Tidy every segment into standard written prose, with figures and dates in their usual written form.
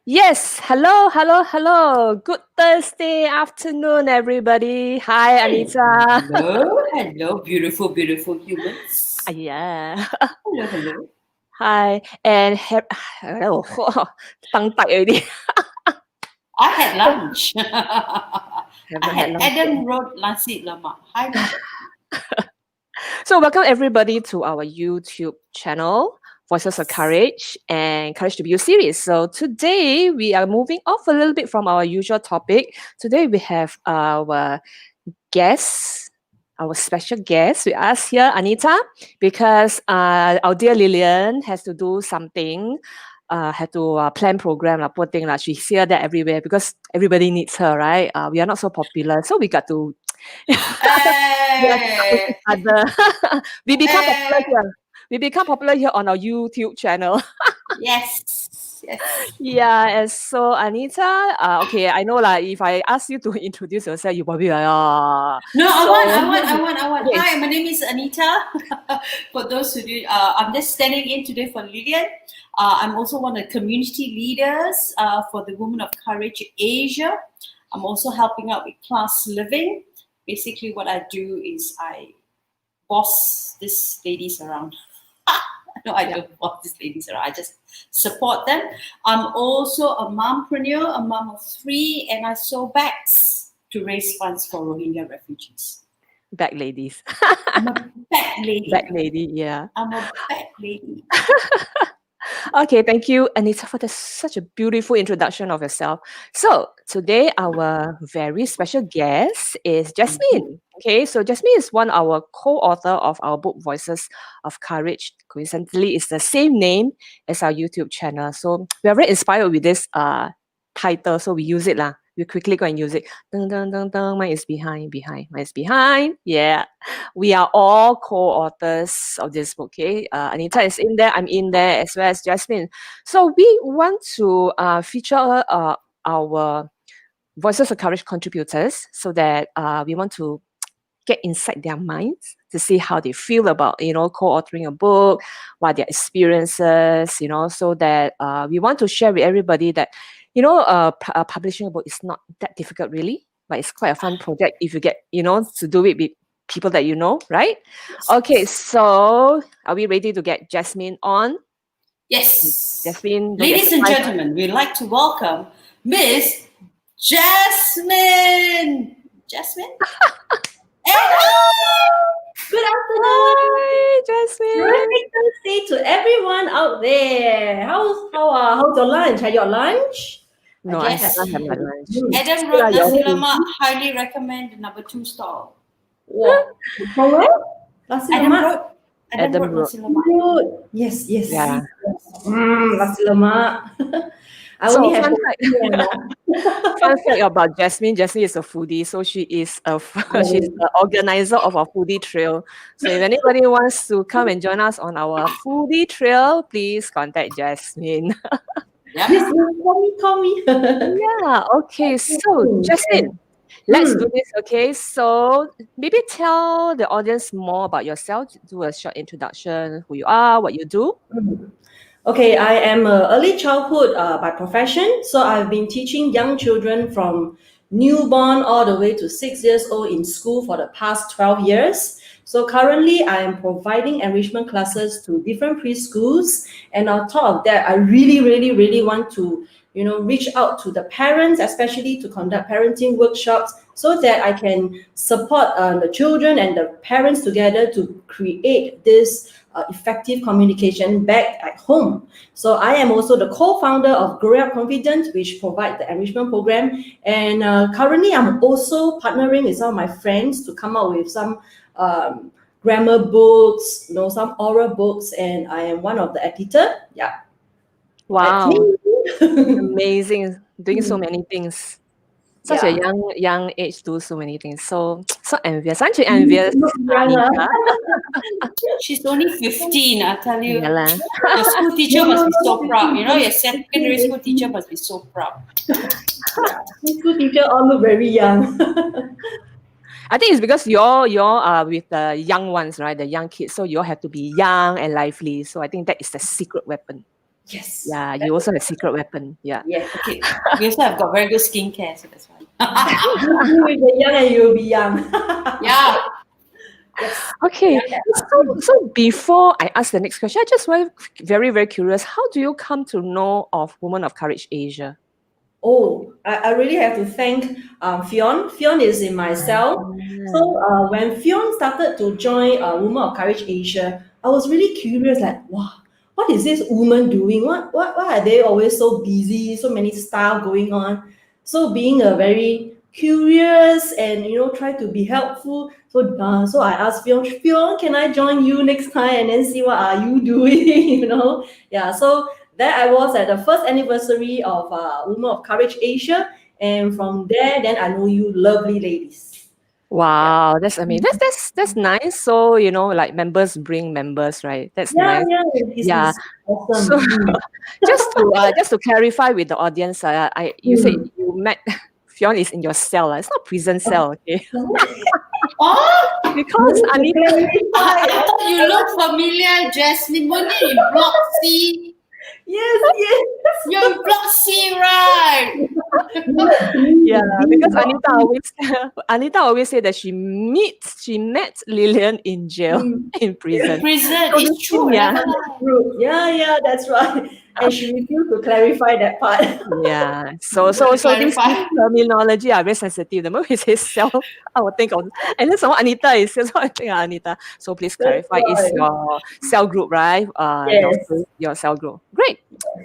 Yes, hello, hello, hello. Good Thursday afternoon, everybody. Hi, Anita. Hello, beautiful, beautiful humans. Yeah. Hello, hello. Hi, and oh, tongue tied already. I had lunch. I Haven't had had lunch yet. Adam Road nasi lemak. Hi, madam. So, welcome everybody to our YouTube channel, Voices of Courage and Courage to Be You series. So, today we are moving off a little bit from our usual topic. Today we have our guest, our special guest with us here, Anita, because our dear Lillian has to do something. Had to plan program poor thing she's here there everywhere because everybody needs her, right? We are not so popular, so we got to we have to help each Hey, other. We become popular hey. here. We become popular here on our YouTube channel. Yes, yes. Yeah, and so Anita, okay, I know like if I ask you to introduce yourself, you probably like, No, I so want, I want, I want, I want. okay, Hi, my name is Anita. For those who do, I'm just standing in today for Lillian. I'm also one of the community leaders for the Women of Courage Asia. I'm also helping out with class living. Basically, what I do is I boss these ladies around. No, I yeah. don't boss these ladies around. I just support them. I'm also a mompreneur, a mom of three, and I sew bags to raise funds for Rohingya refugees. Back ladies. I'm a bad Back lady. lady, yeah. I'm a bad lady. Okay, thank you, Anita, for such a beautiful introduction of yourself. So today our very special guest is Mhm. Jasmyn. Okay, so Jasmyn is one our co-author of our book Voices of Courage. Coincidentally, it's the same name as our YouTube channel. So we are very inspired with this title, so we use it lah. We quickly go and use it. Dun, dun, dun, dun. Mine is behind, behind. Mine is behind. Yeah. We are all co-authors of this book. Okay, Anita is in there. I'm in there as well as Jasmyn. So we want to feature our Voices of Courage contributors so that we want to get inside their minds to see how they feel about co-authoring a book, what their experiences, so that we want to share with everybody that publishing a book is not that difficult really, but it's quite a fun project if you get to do it with people that you know, right? Okay, so are we ready to get Jasmyn on? Yes. Jasmyn, don't get Ladies and surprised. gentlemen, we'd like to welcome Miss Jasmyn. Jasmyn? And hi! Good afternoon. Hi, Jasmyn. Terrific Thursday to everyone out there. How's your lunch? Had your lunch? I No, I just have had Yes. not had my mine. lunch. Adam Still Road are your Nasi food. Lemak, highly recommend the number 2 stall. Wow. From where? Nasi Adam lemak. Road. Adam Adam Road Road. Nasi Lemak. Good. Yes, yes. Yeah. Nasi lemak. I So only have fun one fact, more. fun fact about Jasmyn. Jasmyn is a foodie, so she is she's the organizer of our foodie trail. So if anybody wants to come and join us on our foodie trail, please contact Jasmyn. Yep. Yes, yes, call me. Yeah. Okay. So Jasmyn, let's Hmm. do this. Okay. So maybe tell the audience more about yourself. Do a short introduction, who you are, what you do. Okay, I am early childhood by profession. So I've been teaching young children from newborn all the way to 6 years old in school for the past 12 years. So currently I am providing enrichment classes to different preschools. And on top of that, I really, really, really want to, reach out to the parents, especially to conduct parenting workshops so that I can support the children and the parents together to create this effective communication back at home. So I am also the co-founder of Grow Up Confident, which provides the enrichment program. And currently, I'm also partnering with some of my friends to come up with some grammar books, some oral books, and I am one of the editor. Yeah, that's me. Wow, amazing! Doing so many things. Such a Yeah. young age, do so many things. So so envious. Aren't you envious, Look young, Anita? She's only 15, I tell you. Yeah lah. Your school teacher No, must no, be so no, proud. You know, your 15, secondary school 18. teacher must be so proud. Yeah, school teacher all look very young. I think it's because you're with the young ones, right? The young kids. So you all have to be young and lively. So I think that is the secret weapon. Yes. Yeah, you also have secret weapon. Yeah. Yeah. Okay. We also have got very good skincare, so that's why. You will be young and you'll be young. Yeah. Yes. Okay. So before I ask the next question, I just was very, very curious. How do you come to know of Women of Courage Asia? Oh, I really have to thank Fionn. Fionn is in my cell. So when Fionn started to join Women of Courage Asia, I was really curious, like, wow, what is this woman doing? Why are they always so busy, so many stuff going on? So being a very curious and try to be helpful. So I asked Fionn, can I join you next time and then see what are you doing? Yeah. So there I was at the first anniversary of Women of Courage Asia, and from there, then I know you lovely ladies. Wow, that's amazing. That's nice. So, like members bring members, right? That's Yeah, nice. yeah, Yeah. it's awesome. So just to clarify with the audience, you said you met Fionn is in your cell. It's not prison cell, okay? Oh, Because Anita, I thought you look familiar, Jasmine. Weren't you in Block C? Yes, yes. You're in Block C, right? yeah, because Anita always said that she met Lillian in jail, in prison. Prison. So It's true. yeah. Yeah, that's right. And she refused to clarify that part. Yeah. So this Clarify. terminology are very sensitive. The moment we say cell, I will think of, and then someone Anita is so I think Anita. So please clarify, That's it's right. your cell group, right? Yes. Your cell group. Great.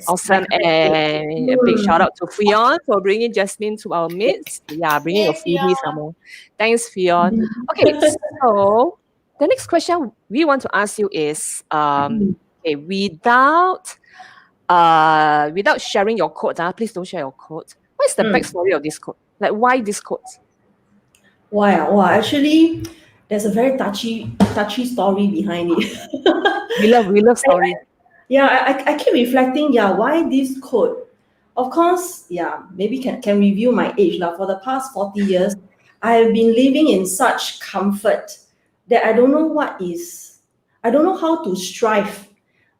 Awesome. And a big shout out to Fionn for bringing Jasmyn to our midst. Yeah, bringing a Yes, foodie yeah. some more. Thanks, Fionn. Okay, so the next question we want to ask you is okay, without sharing your quote, please don't share your quote. What is the backstory of this quote? Like, why this quote? Wow, actually, there's a very touchy story behind it. We love stories. Yeah, I keep reflecting, why this quote? Of course, maybe can review my age. For the past 40 years, I have been living in such comfort that I don't know how to strive,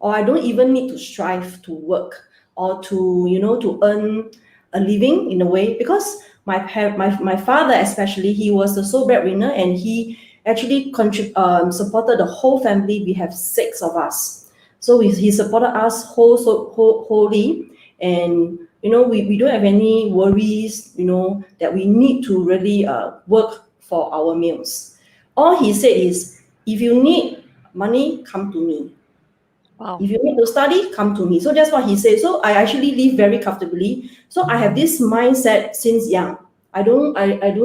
or I don't even need to strive to work or to earn a living in a way, because my father especially, he was the sole breadwinner, and he actually supported the whole family. We have 6 of us. So he supported us wholly, and we don't have any worries, that we need to really work for our meals. All he said is, if you need money, come to me. Wow. If you need to study, come to me. So that's what he said. So I actually live very comfortably. So I have this mindset since young. I don't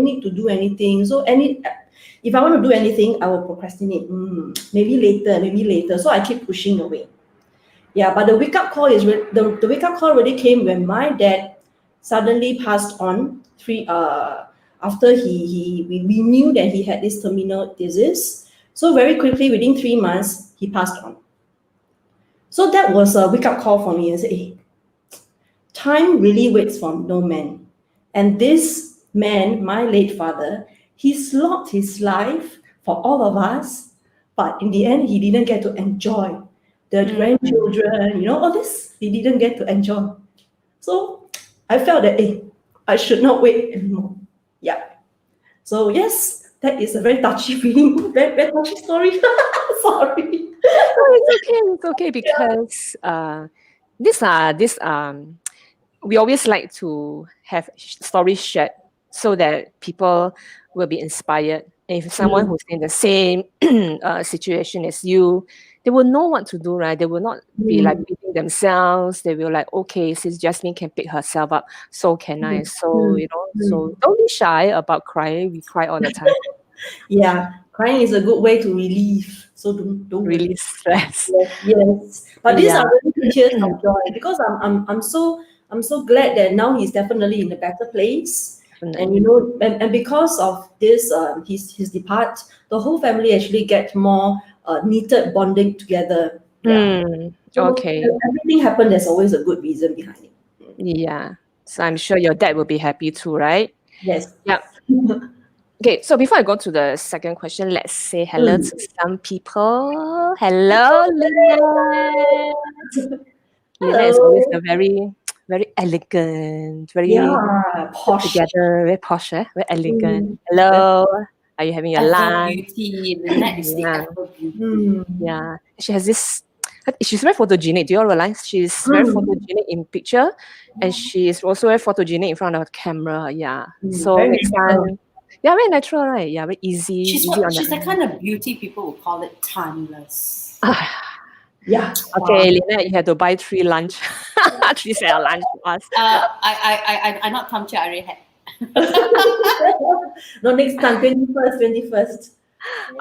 need to do anything. So if I want to do anything, I will procrastinate. Maybe later. So I keep pushing away. Yeah, but the wake up call the wake up call really came when my dad suddenly passed on after we knew that he had this terminal disease. So very quickly, within 3 months, he passed on. So that was a wake up call for me. I said, hey, time really waits for no man. And this man, my late father, he slogged his life for all of us, but in the end, he didn't get to enjoy the grandchildren, all this, he didn't get to enjoy. So I felt that, hey, I should not wait anymore. Yeah. So yes, that is a very touchy feeling, very touchy story. Sorry. It's okay because we always like to have stories shared so that people will be inspired. And if someone who's in the same situation as you, they will know what to do, right? They will not be like beating themselves. They will like, okay, since Jasmyn can pick herself up, so can I. So, so don't be shy about crying. We cry all the time. Yeah, crying is a good way to relieve. So don't Release stress. Yes. But these Yeah. are really tears of joy, because I'm so glad that now he's definitely in a better place. Definitely. And because of this his depart, the whole family actually get more knitted, bonding together. Yeah. So Okay. everything happened, there's always a good reason behind it. Yeah. So I'm sure your dad will be happy too, right? Yes. Yeah. Okay, so before I go to the second question, let's say hello to some people. Hello, Lynette. Lynette is always Hello. a very, very elegant, very Yeah, put posh. together, very posh, very elegant. Mm. Hello, are you having your Ever lunch? beauty. Lynette is the Yeah, ever beauty. Mm. yeah. She has this. She's very photogenic. Do you all realize she's very Mm. photogenic in picture, and she is also very photogenic in front of the camera. Yeah. So Very next natural. time, yeah, very natural, right? Yeah, very easy, easy on the She's the eye. kind of beauty people would call it timeless. Yeah. Okay, Lynette, you have to buy 3 lunch, 3 set of lunch for us. I not come to I already had. No, next time, 21st, 21st.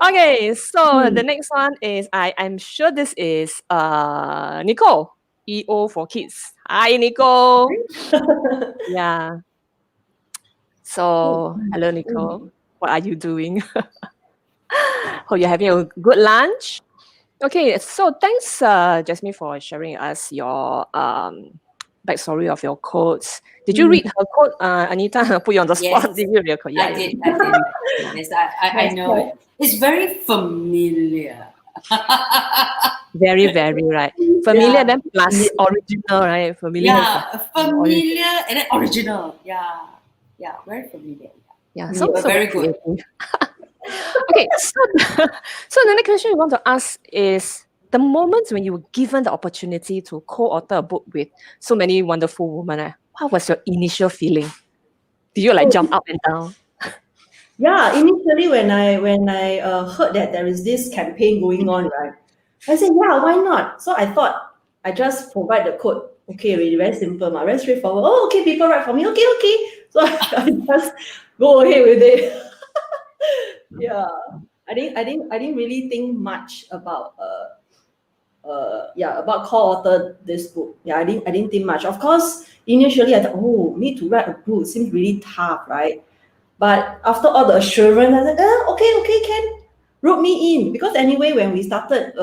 Okay, so the Hmm. next one is I'm sure this is Nicole. EO for kids. Hi Nicole. Yeah. So hello Nicole. What are you doing? Hope you're having a good lunch. Okay, so thanks Jasmine for sharing us your backstory of your quotes. Did you Mm. read her quote, Anita? Put you on the Yes, spot. Did you read her quote? Yeah, I yeah. did. I did. Yes, I That's know right. it. It's very familiar. Very, very right. Familiar Yeah, then plus original, right? Familiar and plus yeah, original. familiar and then original. Yeah, yeah, very familiar. Yeah, Yeah. so Very very good. creative. Okay, so so the next question we want to ask is the moments when you were given the opportunity to co-author a book with so many wonderful women. What was your initial feeling? Did you like Oh, jump up and down? yeah, initially when I heard that there is this campaign going on, right? I said, yeah, why not? So I thought I just provide the code. Okay, really very simple, very straightforward. Oh, okay, people write for me. Okay, okay. So I just go ahead with it. Yeah, I didn't really think much about about co-author this book. Yeah, I didn't think much. Of course, initially I thought, oh, me to write a book seems really tough, right? But after all the assurance, I said, okay, okay, can wrote me in because anyway, when we started,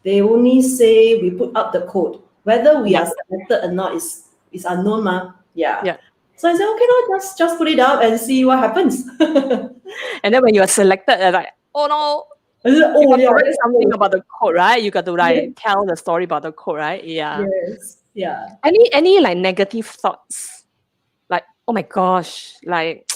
they only say we put up the code. Whether we Yeah, are selected or not is unknown, ma. Yeah. yeah. So I said, okay, no, just put it up and see what happens. And then when you are selected, like, oh no, I said, you oh got to yeah, write that's something cool. about the code, right? You got to Yes, like tell the story about the code, right? Yeah. yes, yeah. Any like negative thoughts? Like, oh my gosh, like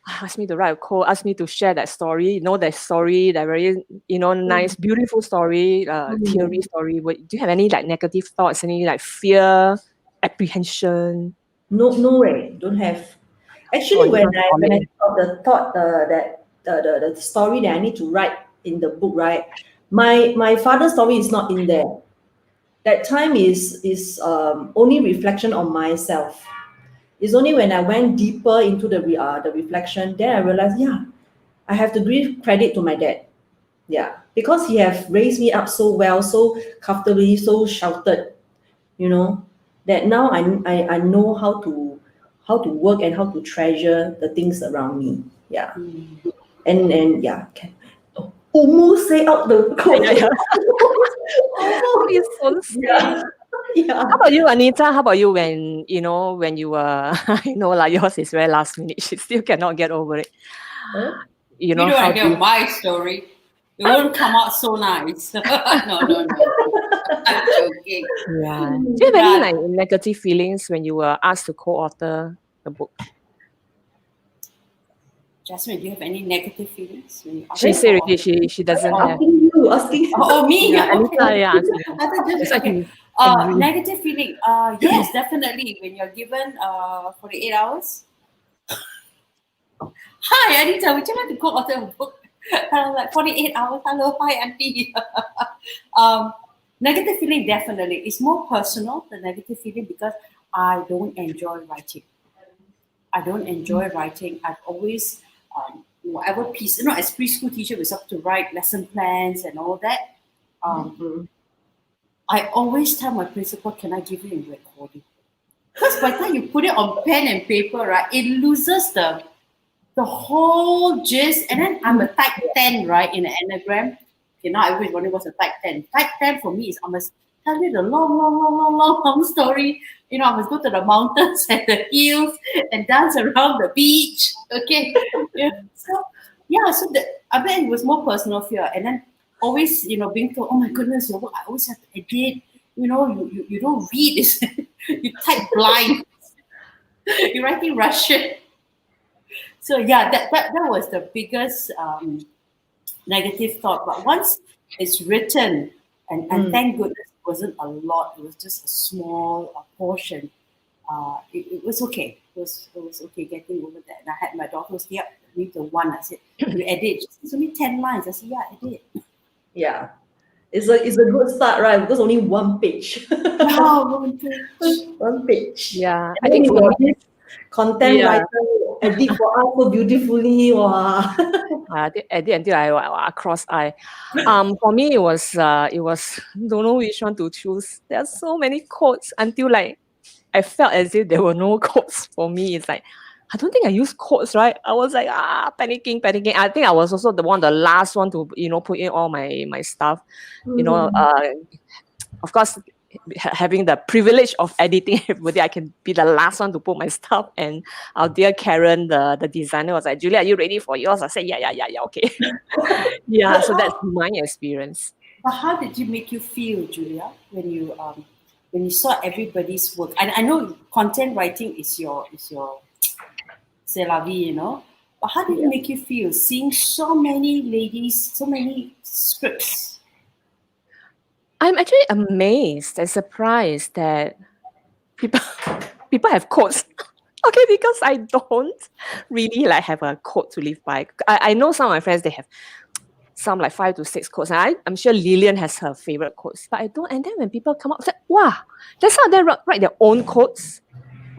ask me to write a code, ask me to share that story, that story, that very, nice, beautiful story, theory Mm. story. Do you have any like negative thoughts, any like fear, apprehension? No, no way, don't have. Oh, Actually, you when sound I when I solid. thought that the story that I need to write in the book, right? My father's story is not in there. That time is only reflection on myself. It's only when I went deeper into the reflection, then I realized, yeah, I have to give credit to my dad. Yeah, because he have raised me up so well, so comfortably, so sheltered, you know, that now I know how to work and how to treasure the things around me. Yeah, and yeah, can almost say out the quote. Yeah, yeah. Almost. Please don't Yeah, say. yeah. How about you, Anita? How about you when you were, like yours is very last minute. She still cannot get over it. Huh? You know, How I do know you? my story. It won't come out so nice. No, no, no. I'm joking. Yeah. Do you have any Yeah, like negative feelings when you were asked to co-author the book? Jasmine, do you have any negative feelings when you ask She me said for already author? she doesn't have. Asking. Oh, me? Yeah, Okay, Anita, okay. yeah, asking. I thought That's just, why okay. she's angry. Negative feeling. Yes, definitely. When you're given 48 hours. Hi, Anita, would you like to co-author a book? And I was like, 48 hours. Hello, hi, Auntie. Negative feeling, definitely. It's more personal, the negative feeling, because I don't enjoy writing. I don't enjoy writing. I've always, whatever piece, as preschool teacher, we have to write lesson plans and all that. Mm. I always tell my principal, can I give you a recording? Because by the time you put it on pen and paper, right, it loses the whole gist. And then I'm a type 10, right, in an anagram. Okay, now everybody's wondering what's a type 10. Type 10 for me is I must tell you the long, long, long, long, long, long story. I must go to the mountains and the hills and dance around the beach. Okay. Yeah. So I bet it was more personal fear. And then always, being told, oh my goodness, your work, I always have to edit. you don't read this. You type blind. You're writing Russian. So yeah, that was the biggest negative thought. But once it's written, and thank goodness it wasn't a lot. It was just a small portion. It was okay. It was okay getting over that. And I had my daughter say, "Yeah, read the one." I said, "You edit." It's only 10 lines. I said, "Yeah, I did." Yeah. It's a good start, right? Because only one page. Wow, one page. One page. Yeah, And I think then for this content Yeah. writer edit for us so beautifully. Wow. I did until I cross eye. For me, it was don't know which one to choose. There are so many quotes until like I felt as if there were no quotes for me. It's like I don't think I use quotes, right? I was like panicking. I think I was also the last one to put in all my stuff. Of course, having the privilege of editing everybody, I can be the last one to put my stuff. And our dear Karen, the designer, was like, "Julia, are you ready for yours?" I said, yeah, okay. Yeah, so that's my experience. But how did it make you feel, Julia, when you saw everybody's work? And I know content writing is your c'est la vie, But how did it make you feel seeing so many ladies, so many scripts? I'm actually amazed and surprised that people have quotes. Okay, because I don't really like have a quote to live by. I know some of my friends, they have some like 5 to 6 quotes. And I'm sure Lillian has her favorite quotes, but I don't. And then when people come up, it's like, wow, that's how they write their own quotes.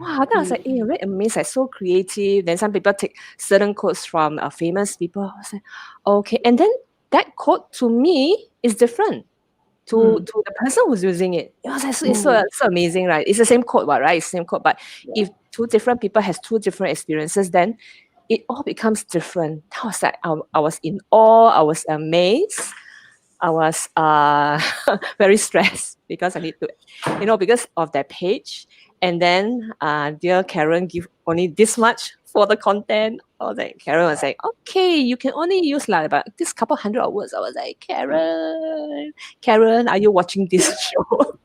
Wow, then I was like, very amazed, like so creative. Then some people take certain quotes from famous people. I was like, okay. And then that quote to me is different to the person who's using it. It was like, it's so amazing, right? It's the same quote, right? It's the same quote, but if two different people has two different experiences, then it all becomes different. I was like, I was in awe. I was amazed. I was very stressed because I need to, because of that page. And then dear Karen give only this much for the content. I was like, Karen was like, okay, you can only use like about this couple hundred of words. I was like, Karen, are you watching this show?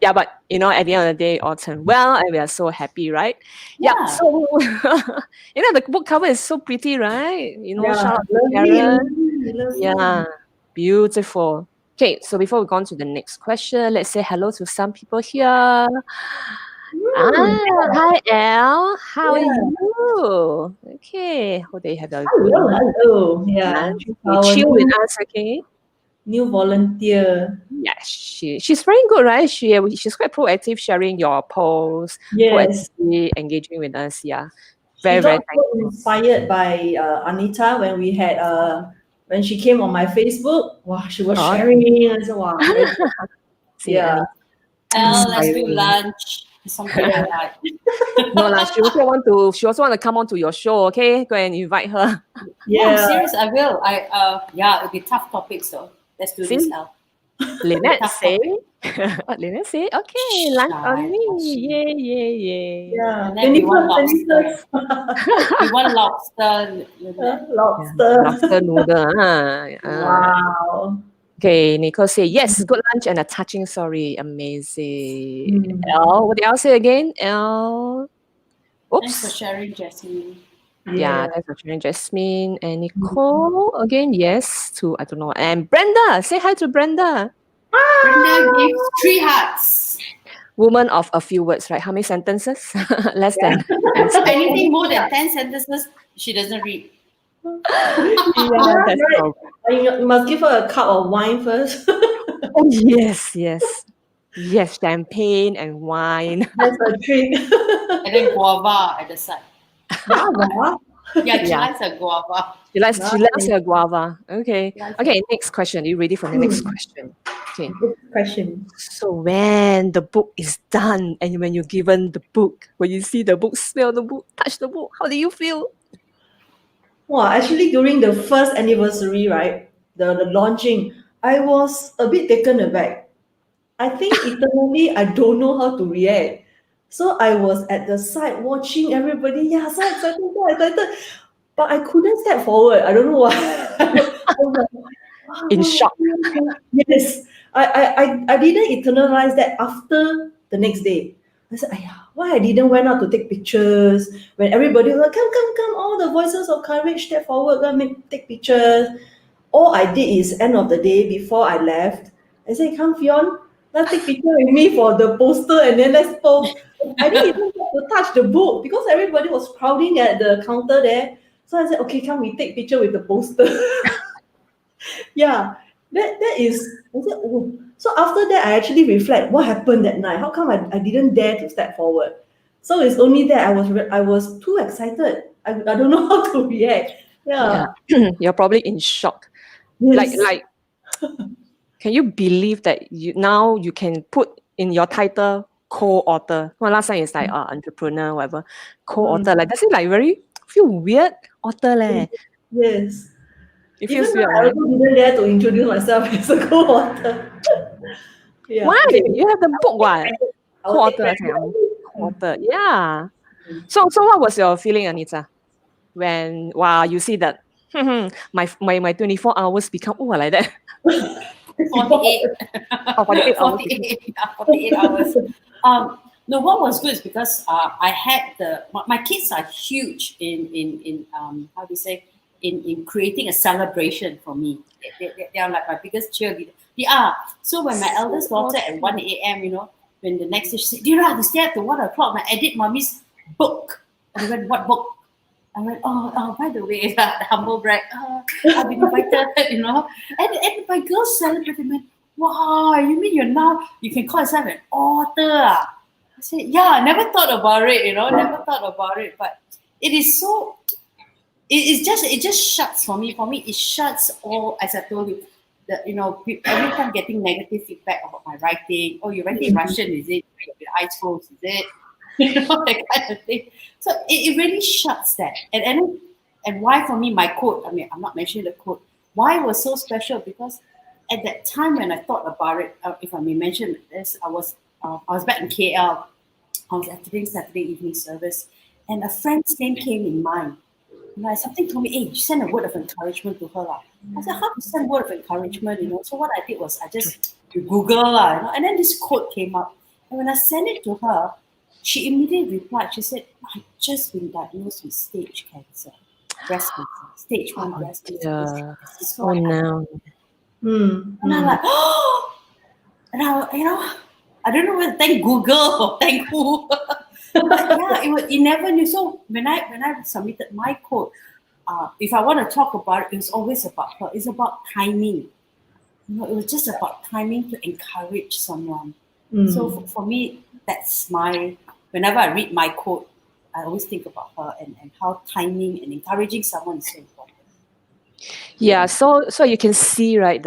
Yeah, but at the end of the day, all turned well, and we are so happy, right? Yeah. So the book cover is so pretty, right? Shout out to Karen. Yeah, beautiful. Okay, so before we go on to the next question, let's say hello to some people here. Hi, Elle. How are you? Okay, hope they have a good Hello. Yeah. chill with us, okay? New volunteer. Yeah, she's very good, right? She's quite proactive, sharing your posts, Yes. proactively engaging with us. Yeah, She very got thankful. inspired by Anita when we had when she came on my Facebook. Wow, she was sharing. I said, wow. Yeah. Let's do lunch. Something like that. No, she also want to come on to your show. Okay, go and invite her. Yeah, I'm serious. I will. It'll be tough topics though. Let's do this now. Lynette say, what Lynette say? Okay, lunch on me. Yay. Yeah. And then we want lobster. We want lobster. Lobster noodle. Wow. Okay, Nicole say, yes, good lunch and a touching story. Amazing. Elle, what did Elle say again? Elle. Oops. Thanks for sharing, Jasmyn. Yeah, thanks for sharing, Jasmyn. And Nicole, again, yes, to, I don't know. And Brenda, say hi to Brenda. Brenda gives 3 hearts. Woman of a few words, right? How many sentences? Less than. Anything more than 10 sentences, she doesn't read. Yeah, that's right. You must give her a cup of wine first. Oh, yes. Yes, champagne and wine. That's a treat. And then guava at the side. Guava? Yeah, she likes a guava. She likes her guava. Okay. Okay, next question. Are you ready for the next question? Okay. Good question. So when the book is done and when you're given the book, when you see the book, smell the book, touch the book, how do you feel? Well, actually, during the first anniversary, right, the launching, I was a bit taken aback. I think eternally, I don't know how to react. So I was at the side watching everybody. Yeah, so excited. But I couldn't step forward. I don't know why. in shock. Yes, I didn't internalize that after the next day. I said, "Aya, why I didn't went out to take pictures when everybody was like, come, all the voices of courage, step forward, come and take pictures." All I did is end of the day before I left, I said, "Come, Fion, let's take picture with me for the poster and then let's post." I didn't even get to touch the book because everybody was crowding at the counter there. So I said, "Okay, come, we take picture with the poster." Yeah, that is. I said, oh. So after that, I actually reflect what happened that night. How come I didn't dare to step forward? So it's only that I was too excited. I don't know how to react. Yeah, Yeah. you're probably in shock. Yes. Like, can you believe that you can put in your title co-author? Well, last time it's like entrepreneur, whatever. Co-author, like does it like very feel weird? Author leh. Yes. It Even feels though weird, I right? also didn't dare to introduce myself as a co-author. Yeah. Why? Okay. You have the book, what? I will take Co-author, I credit. say, I'm co-author. Yeah. So what was your feeling, Anita, when you see that my 24 hours become like that? 48. Oh, 48 hours. 48, yeah, 48 hours. No, what was good is because I had my kids are huge in how do you say, in creating a celebration for me. They are like my biggest cheerleader. They are. So when my eldest daughter at 1 a.m., when the next day she said, "Do you know how to stay up to 1 o'clock and I edit mommy's book?" And I went, "What book?" I went, by the way, the humble brag, I've been invited, And my girls celebrated, man, wow, you mean you can call yourself an author? I said, yeah, I never thought about it, never thought about it. But it is so, it just shuts for me. For me, it shuts all, as I told you, every time getting negative feedback about my writing. Oh, you're writing Russian, is it? Your eyes closed, is it? That kind of thing. So it really shuts that. And why for me, my quote, I mean, I'm not mentioning the quote, why it was so special? Because at that time when I thought about it, if I may mention this, I was back in KL. I was attending Saturday evening service, and a friend's name came in mind. Something told me, hey, send a word of encouragement to her. I said, how to send word of encouragement? So what I did was I just Google, and then this quote came up. And when I sent it to her, she immediately replied. She said, I've just been diagnosed with stage cancer, breast cancer, stage 1 breast cancer. Oh no. Mm. And I'm like, oh, and I don't know whether to thank Google or thank who. But yeah, it never knew. So when I submitted my quote, if I want to talk about it, it was always about her. It's about timing. It was just about timing to encourage someone. So for me, that's whenever I read my quote, I always think about her and how timing and encouraging someone is so important. Yeah, so you can see, right,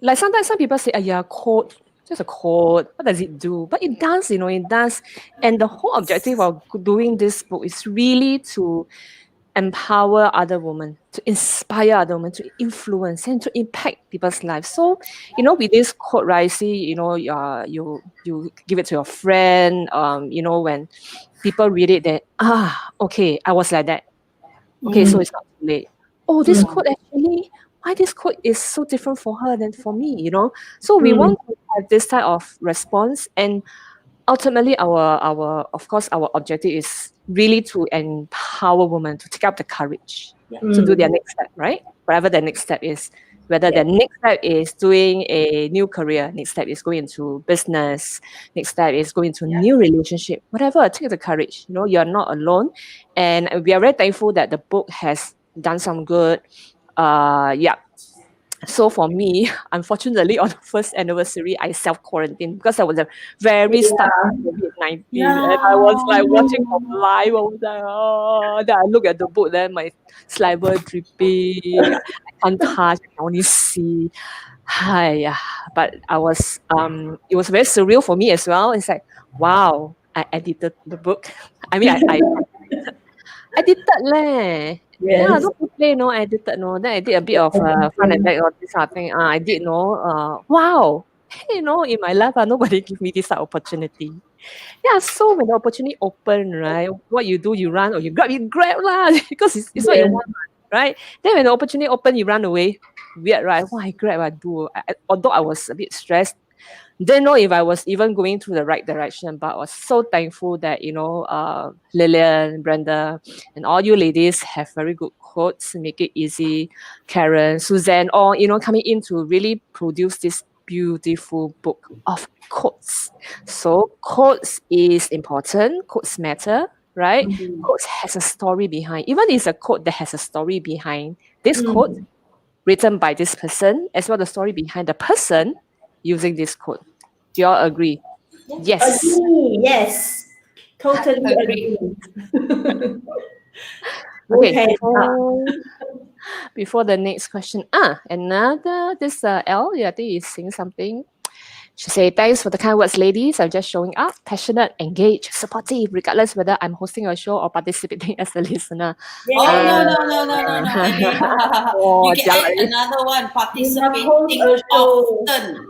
like sometimes some people say, yeah, code, just a code, what does it do? But it does, it does. And the whole objective of doing this book is really to empower other women, to inspire other women, to influence and to impact people's lives. So, with this quote, right, see, you give it to your friend, when people read it, then, okay, I was like that. Okay, so it's not too late. Oh, this quote actually, why this quote is so different for her than for me, So we want to have this type of response, and ultimately our of course our objective is really to empower women to take up the courage to do their next step, right? Whatever the next step is, whether the next step is doing a new career, next step is going into business, next step is going into a new relationship, whatever, take the courage. You're not alone, and we are very thankful that the book has done some good. So for me, unfortunately, on the first anniversary, I self-quarantined because I was a very start of COVID-19. Yeah. And I was like watching from live. I was like, oh, then I look at the book, then my saliva dripping. I can't touch, I can only see. Hi, but it was very surreal for me as well. It's like, wow, I edited the book. I mean, I edited leh. Yes. Yeah, don't play, no, I edited, no. Then I did a bit of front and back or this kind of thing. I did, no. Wow. Hey, in my life, nobody give me this opportunity. Yeah, so when the opportunity open, right, what you do, you run or you grab lah, because it's what you want. right? Then when the opportunity opened, you run away. Weird, right? Why I grab, I do. Although I was a bit stressed, didn't know if I was even going through the right direction, but I was so thankful that, Lillian, Brenda, and all you ladies have very good quotes, make it easy. Karen, Suzanne, all, coming in to really produce this beautiful book of quotes. So quotes is important, quotes matter, right? Mhm. Quotes has a story behind. Even if it's a quote that has a story behind this quote, Mm. written by this person, as well the story behind the person using this quote. Do you all agree? Yes. Agree, yes. Totally Agree. agree. Okay, Okay. before the next question. This L, yeah, I think he's saying something. She say, thanks for the kind words, ladies. I'm just showing up, passionate, engaged, supportive, regardless whether I'm hosting a show or participating as a listener. Oh, no, Ellie. Oh, You can jialat add already. another one, You must participating host a show. often.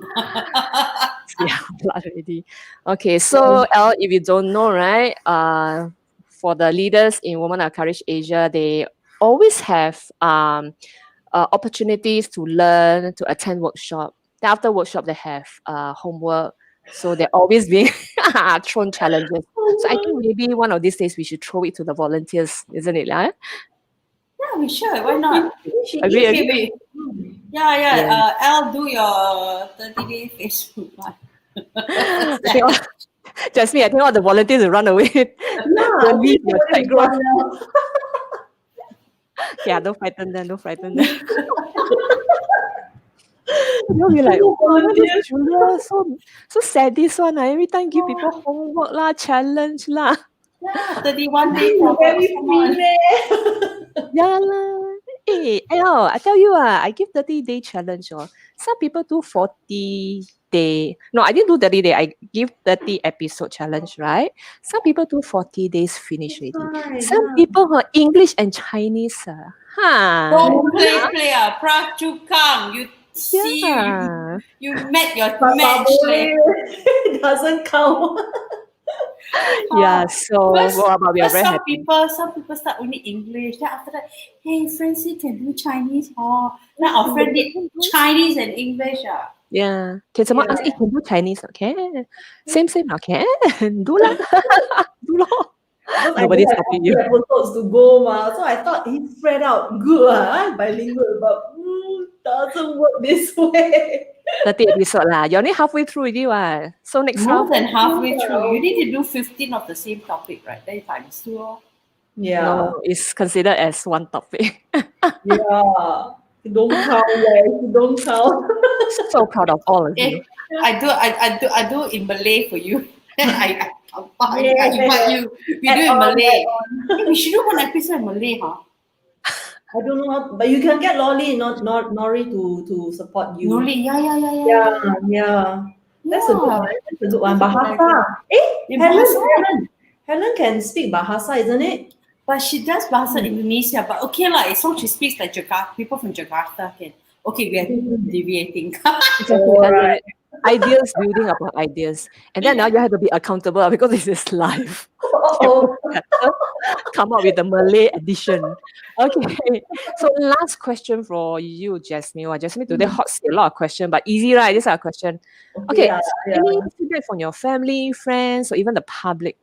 Yeah, already. Okay, so L, if you don't know, right? For the leaders in Women of Courage Asia, they always have opportunities to learn, to attend workshop. Then after workshop, they have homework. So they're always being thrown challenges. So I think maybe one of these days we should throw it to the volunteers, isn't it? Yeah, we should. Why not? She Agree, is. agree? Yeah. Al, do your 30-day Facebook one. I think Jasmyn, I think all the volunteers will run away. They'll leave your chat group. Yeah, don't frighten them, don't frighten them. You'll be like, oh, this Julia, so sadist one. Every time give people homework lah, challenge lah. Yeah, 31 days. Very free. Yeah lah. Hey, L, I tell you, I give 30-day challenge. Some people do 40-day. No, I didn't do 30-day. I give 30 episode challenge, right? Some people do 40 days finish already. Right, Some people English and Chinese. Don't play. Pra Chukang. You see, Yeah. you met your But match. it doesn't count. Yeah, so we are very some happy. people start only English. Then after that, hey, Francie can do Chinese. Then our friend did Chinese and English. Yeah. Can someone ask, can do Chinese? Okay. Same, okay. Do lah. Do lah. Nobody's stopping you. Episodes to go, so I thought he spread out good, bilingual, but doesn't work this way. 30 episode lah. You're only halfway through already, what? So next More half. than halfway through. You need to do 15 of the same topic, right? Then times 2. Yeah. No, it's considered as one topic. Yeah. You don't count, guys. You don't count. So proud of all of you. I do in Malay for you. I invite you. We do in Malay. We should do one episode in Malay, huh? I don't know, but you can get Lolly, not Nori to support you. Noli, yeah. That's a good one. That's a good one. Bahasa. Helen can speak Bahasa, isn't it? But she does Bahasa Indonesia. But okay lah, as long as she speaks like Jakarta, people from Jakarta can. Okay, we are deviating. Right. Ideas, building upon ideas. And then now you have to be accountable because this is live. Come up with the Malay edition. Okay. So last question for you, Jasmyn. Jasmyn, today hot seat, a lot of questions, but easy, right? These are questions. Okay. Yeah. Any feedback from your family, friends, or even the public?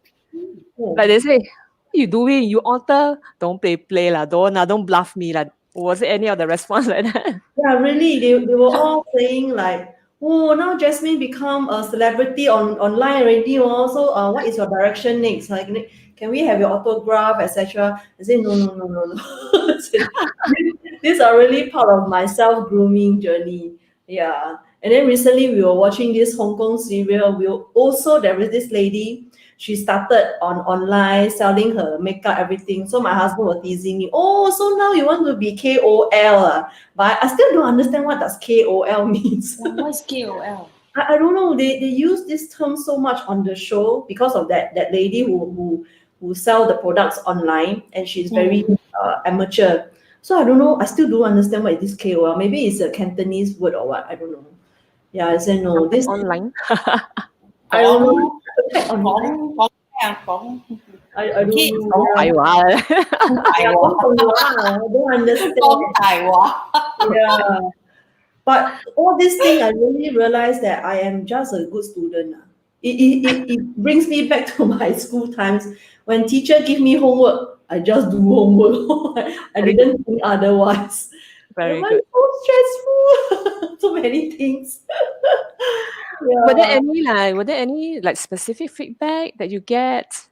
Like they say, what you doing? You author? Don't play lah. Don't bluff me lah. Was it any of the response like that? Yeah, really. They were all saying like, oh, now Jasmyn become a celebrity online already. So what is your direction next? Like, can we have your autograph, etc.? I say no. These are really part of my self-grooming journey. Yeah. And then recently we were watching this Hong Kong serial. There was this lady. She started online selling her makeup, everything. So my husband was teasing me. Oh, so now you want to be KOL. But I still don't understand what does KOL means. What's KOL? I don't know. They use this term so much on the show because of that lady who sell the products online, and she's very amateur. So I don't know. I still don't understand what is this KOL. Maybe it's a Cantonese word or what. I don't know. Yeah, I say no. This online. I don't know. Kong. I don't Okay. know. Oh, Yeah. Taiwan. I don't understand. From Taiwan. Yeah. But all these things, I really realized that I am just a good student. It brings me back to my school times. When teacher give me homework, I just do homework. I Very didn't think otherwise. Very Why good. so stressful? So many things. Were there Yeah. any like specific feedback that you get?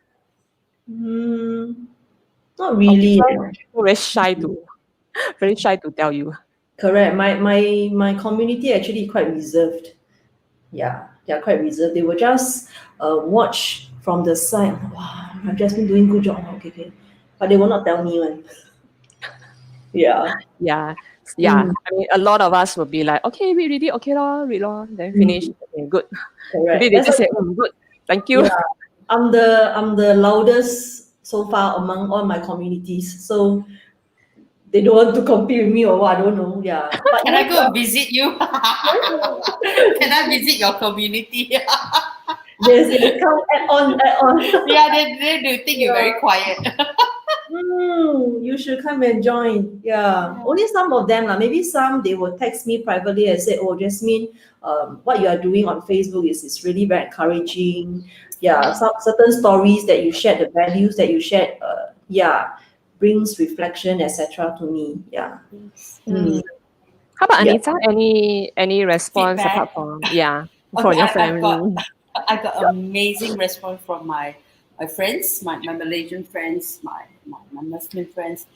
Not Or really. people very shy to tell you. Correct. My community actually quite reserved. Yeah, they're quite reserved. They will just watch from the side. Wow, I've just been doing good job. Okay, okay. But they will not tell me when. Yeah. Yeah. Yeah. Mm, I mean, a lot of us will be like, okay, we read it, okay, lor, read lor, then finish. mm, Okay, good. Maybe correct. they That's just why, say, good, thank you. yeah. I'm the loudest so far among all my communities. So they don't want to compete with me or what, I don't know. Yeah. But Can I go and visit you? Can I visit your community? yes, yes, come add on, add on. Yeah, they do think you're very quiet. You should come and join. Yeah, only some of them, maybe some they will text me privately and say, "Oh, Jasmyn, what you are doing on Facebook is really very encouraging. Yeah, some certain stories that you shared, the values that you shared, yeah, brings reflection, etc. to me. Yeah, Mm. How about yeah. Anita? Any response Feedback. apart from from Okay, your I've got family? I got amazing response from my friends, my Malaysian friends, my Muslim friends.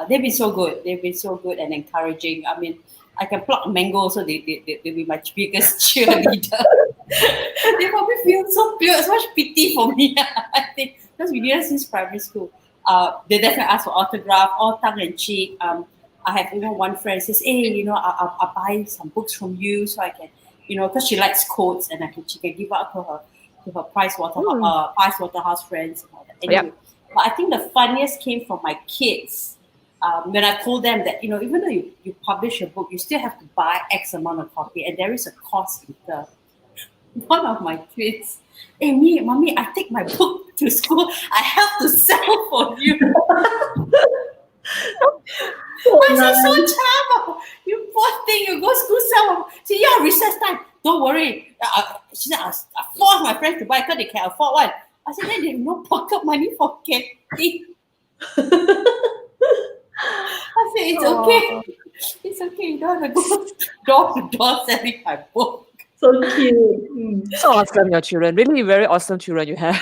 They've been so good. They've been so good and encouraging. I mean, I can pluck mango, so they'll be my biggest cheerleader. They probably feel so much pity for me. I think because we didn't since primary school. They definitely ask for autograph, all tongue and cheek. I have even one friend says, "Hey, I'll buy some books from you so I can, because she likes quotes and she can give out to her Price Waterhouse friends and all that." Anyway, but I think the funniest came from my kids. When I told them that, even though you publish a book, you still have to buy X amount of copy, and there is a cost incurred. One of my kids, "Hey, mommy, I take my book to school. I have to sell for you." I said, "So charming, you poor thing, you go school sell." She said, "Yeah, recess time. Don't worry." She said, I forced my friends to buy because they can afford one. I said, "Then they have no pocket money for canteen." I said, "It's okay. It's okay. You don't have to go door to door selling my book." So cute. So awesome, your children. Really very awesome children you have.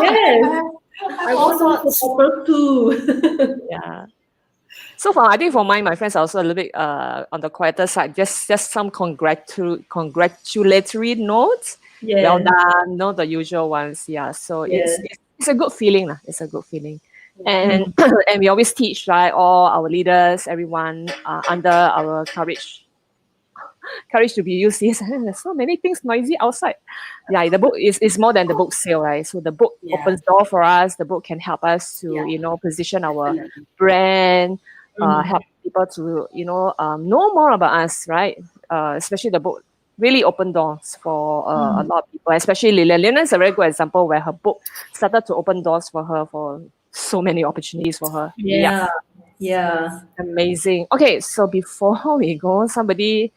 Yes, I I want also to support too. Yeah. So I think for mine, my friends are also a little bit on the quieter side. Just some congratulatory notes. Well Yes, done, the usual ones. Yeah. So yes. it's a good feeling. It's a good feeling. And and we always teach, right, all our leaders, everyone under our courage to be used. Yes, there's so many things noisy outside. Yeah, the book is more than the book sale, right? So the book Yeah. opens door for us. The book can help us to Yeah. position our Definitely. brand, help people to know more about us, right? Especially the book really opened doors for a lot of people, especially Lilian. Lilian is a very good example where her book started to open doors for her for so many opportunities for her. Yeah, yeah. Amazing. Okay, so before we go, somebody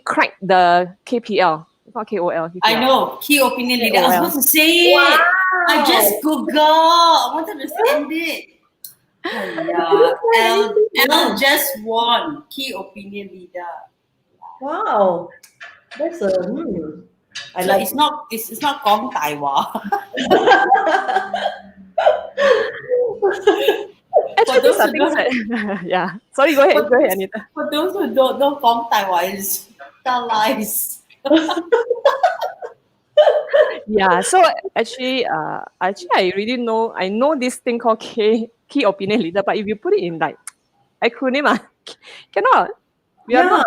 cracked the KPL. It's not KOL. KPL. I know, key opinion leader. I was KOL. supposed to say it. I just Googled. I wanted to send it. L just won key opinion leader. Wow, that's a I So like. it's not Gong Taiwan. Actually, these those are who things don't- that yeah. Sorry, go ahead, Anita. For those who don't know, Gong Taiwan is the lies. Yeah. So actually, I really know. I know this thing called key opinion leader. But if you put it in like acronym, cannot. We are not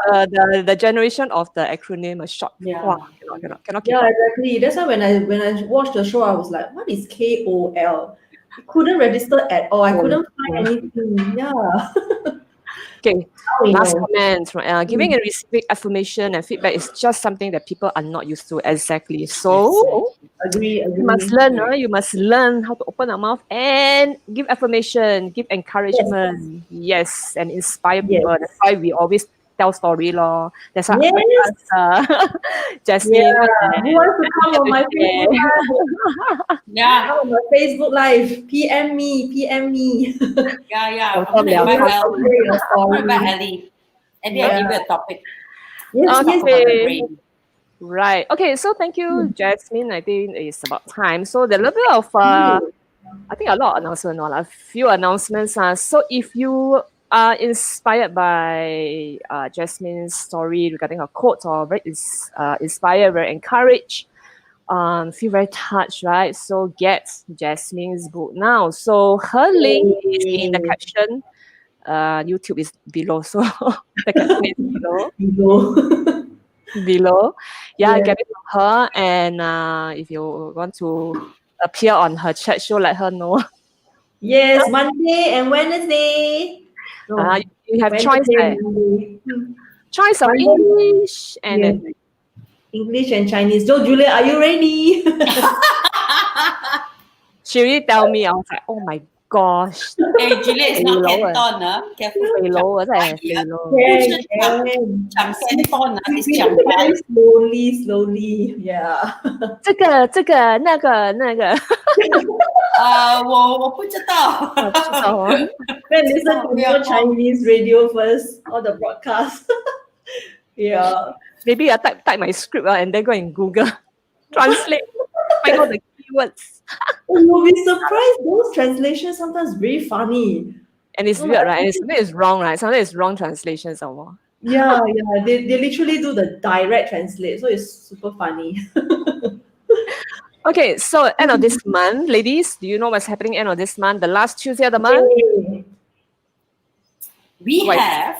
the generation of the acronym, a short. Yeah. Wow, cannot keep Yeah, up. exactly. That's why when I watched the show, I was like, what is KOL? It couldn't register at all. I couldn't find anything. Yeah. Okay, we last know. comment. Giving and receiving affirmation and feedback is just something that people are not used to. Exactly. So Agree. you must learn, right? You must learn how to open our mouth and give affirmation, give encouragement. Yes, and inspire people. Yes. That's why we always tell story, lor. That's why I Yes. asked Jasmyn Yeah. and Who wants to come on my to share. Facebook Live? Yeah, Come on my Facebook Live. PM me. PM me. yeah. I'm Confirm gonna liao, invite confirm. Ellie. Your I'm gonna invite story. Ellie. And then I'll give you a topic. Yes. Let's talk Yes. about the Okay. brain. Right. Okay. So thank you, Jasmyn. I think it's about time. So the little bit of I think a lot of announcements, a few announcements. So if you are inspired by Jasmyn's story regarding her quote or very inspired, very encouraged, feel very touched, right? So get Jasmyn's book now. So her link is in the caption. YouTube is below, so the caption is below. You go. Below. Yeah, Yeah. get it from her. And if you want to appear on her chat show, let her know. Yes, Monday and Wednesday. No, You have choice, Wednesday and Monday. choice of Monday. English and Yes. then English and Chinese. So, Julia, are you ready? she really tell me, I was like, oh my gosh, Hey, Julia, it's not Canton, careful. 肥佬啊，真係肥佬。Can. Canton, it's We Chiang take it Mai. very slowly. Yeah. 这个那个，我不知道。我不知道哦。Then listen to more Chinese radio first, or the broadcast. Yeah. Maybe I type my script and then go and Google translate, find all the keywords. You'll be surprised. Those translations sometimes very funny. And it's weird, right? And something is wrong, right? Something is wrong translation somewhere. Yeah. They literally do the direct translate, so it's super funny. Okay, so end of this month, ladies, do you know what's happening end of this month? The last Tuesday of the month? We have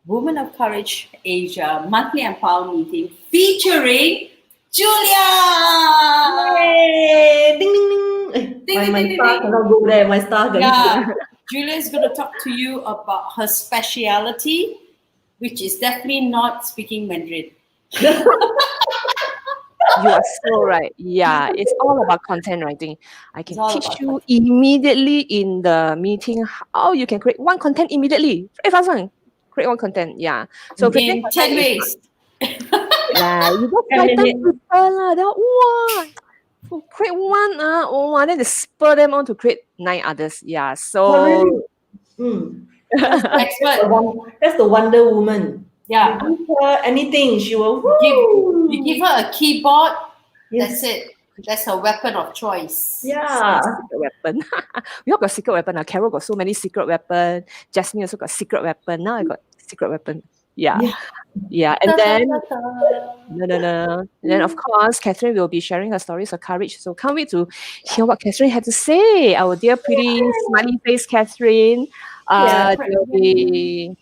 Women of Courage Asia monthly empower meeting featuring Julia. Yay! Ding ding ding. Ding, My ding, star ding. cannot go there. My star cannot Yeah, go. Julia is going to talk to you about her speciality, which is definitely not speaking Mandarin. You are so right. Yeah, it's all about content writing. I can It's all teach about you immediately in the meeting how you can create one content immediately. Very fast one. Create one content. Yeah. So creating In 10 content ways. yeah, you just 10 frighten minutes. people lah. Then wow, create one then they spur them on to create 9 others. Yeah. So Really? Expert. That's the Wonder Woman. Yeah. You give her anything, she will. You give her a keyboard, Yes. that's it. That's her weapon of choice. Yeah. secret weapon. We all got secret weapon. Carol got so many secret weapon. Jasmyn also got secret weapon. Now I got secret weapon. Yeah. And then no. And then of course, Catherine will be sharing her stories of courage. So can't wait to hear what Catherine had to say. Our dear, pretty, smiley face Catherine. Will be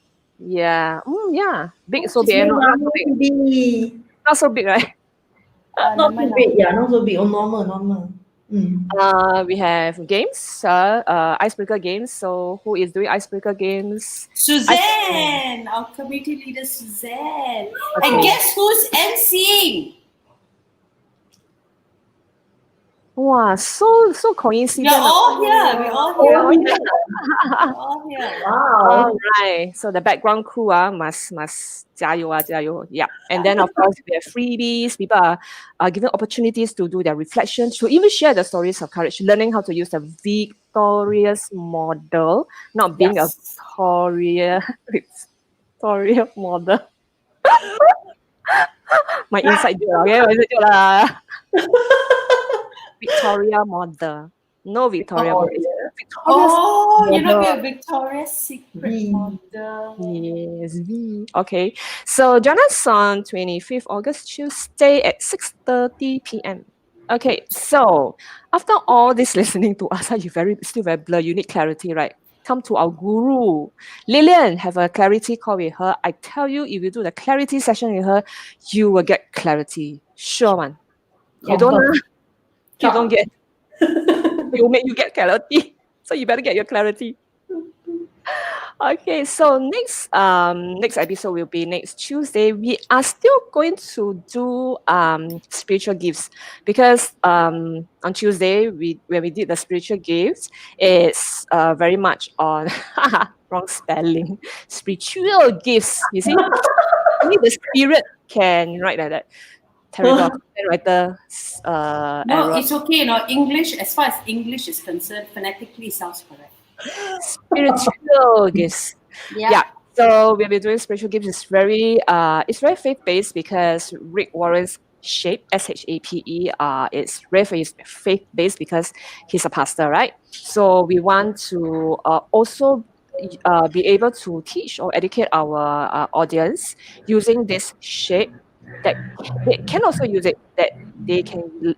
big. So big, not so big. Not so big, right? Not so big. Yeah, not so big. Oh, normal. We have games, icebreaker games. So who is doing icebreaker games? Suzanne, our community leader Suzanne. And guess who's emceeing? Wow, so coincident. You're all here. We're all here. Oh, yeah. We're all here. Wow. All right. So the background crew must 加油. Yeah. And then of course we have freebies. People are given opportunities to do their reflection, to even share the stories of courage, learning how to use the victorious model, not being a Victoria model. My inside joke, okay? Victoria model. No Victoria model. You're not being a Victoria's Secret model. Yes, V. Okay. So join us on 25th August, Tuesday at 6:30 p.m. Okay, so after all this listening to us, you still very blur. You need clarity, right? Come to our guru. Lillian, have a clarity call with her. I tell you, if you do the clarity session with her, you will get clarity. Sure one. You don't get. You'll make you get clarity. So you better get your clarity. Okay, so next episode will be next Tuesday. We are still going to do spiritual gifts because on Tuesday when we did the spiritual gifts, it's very much on wrong spelling, spiritual gifts. You see, only the spirit can write like that. Terrible content writer No, error. it's okay. English, as far as English is concerned, phonetically sounds correct. Spiritual gifts. Yeah. Yeah. So we'll be doing spiritual gifts. It's very faith based because Rick Warren's shape SHAPE it's very faith based because he's a pastor, right? So we want to also be able to teach or educate our audience using this shape that they can also use it, that they can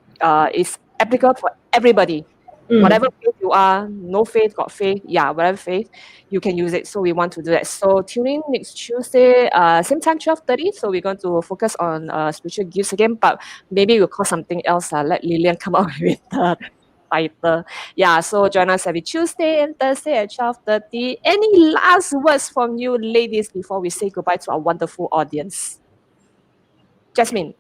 is applicable for everybody. Whatever faith you are, no faith, got faith, yeah, whatever faith, you can use it. So we want to do that. So tune in next Tuesday, same time, 12:30. So we're going to focus on spiritual gifts again, but maybe we'll call something else. Let Lillian come up with the title. Yeah, so join us every Tuesday and Thursday at 12:30. Any last words from you, ladies, before we say goodbye to our wonderful audience? Jasmyn.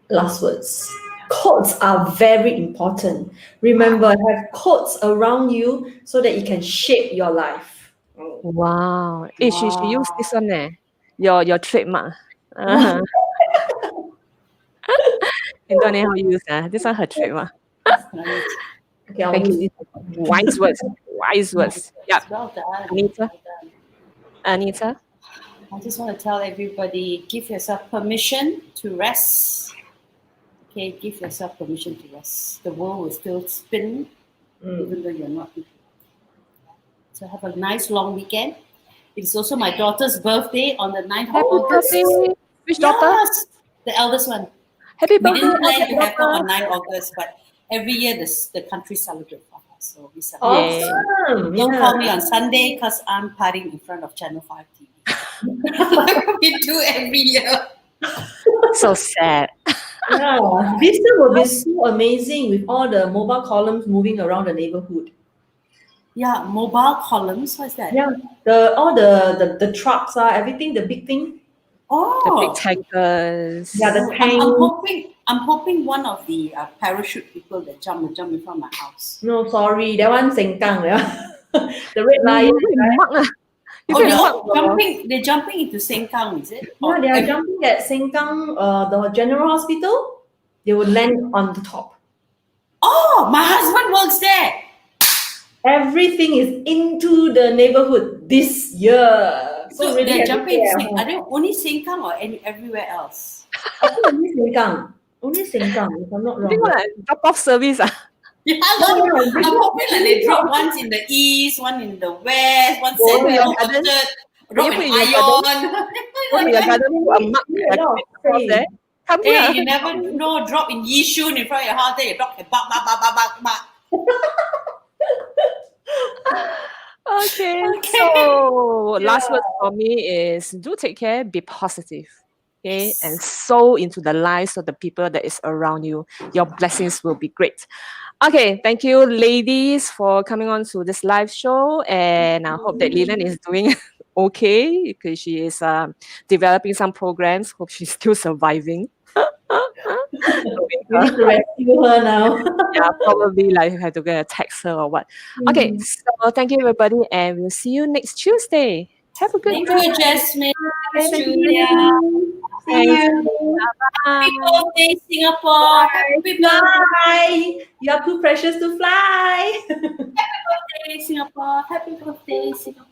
Last words. Quotes are very important. Remember, have quotes around you so that it can shape your life. Wow. She use this one, your trademark. In don't know how you use this one her trademark. Okay, I'll Thank use you. it. Wise words. Wise words. Yep. Well done. Anita? Well done. Anita. I just want to tell everybody, give yourself permission to rest. Okay, give yourself permission to rest. The world will still spin, even though you're not. So have a nice long weekend. It's also my daughter's birthday on the 9th of Happy August. birthday. Which daughter? Yes, the eldest one. Happy We birthday. didn't plan to have her daughter. on 9th August, but every year the country celebrates for her. So we celebrate. Yay. Awesome. Don't Yeah. call me on Sunday because I'm partying in front of Channel 5 TV. We do every year. So sad. Yeah. This year will be so amazing with all the mobile columns moving around the neighborhood. Yeah, mobile columns. What's that? Yeah. All the trucks everything, the big thing. The big Oh, tankers. Yeah, the tank. I'm hoping one of the parachute people that jump in front of my house. No, sorry, that one Sengkang. Yeah. The red lion. Mark, you Oh, can they're mark they're jumping into Sengkang, is it? Yeah, they are jumping at Sengkang, the general hospital. They will land on the top. Oh, my husband works there. Everything is into the neighborhood this year. So really they're have to jumping. stay at home. Are they only Sengkang or everywhere else? I think only Sengkang. Only Sengkang, if I'm not I think wrong. what, drop off service. Yeah, I'm hoping like they drop once in the east, one in the west, one Go to central, your garden. orchard, Can drop you in put in your Ion. Go to your garden, put a mark Yeah, no, across there. Come Hey, here. you never know, drop in Yishun in front of your house, then you drop and bak. Okay. Okay. So last word for me is do take care, be positive. Okay, and sow into the lives of the people that is around you. Your blessings will be great. Okay, thank you, ladies, for coming on to this live show. And I hope that Lilian is doing okay because she is developing some programs. Hope she's still surviving. We need to rescue her now. Yeah, probably like you have to go and text her or what. Okay, so thank you, everybody, and we'll see you next Tuesday. Have a good Thank day. you, Jasmyn. Thank Julia. you. See you. Happy birthday, Singapore. Happy birthday, Fly. You are too precious to fly. Singapore. Happy birthday, Singapore.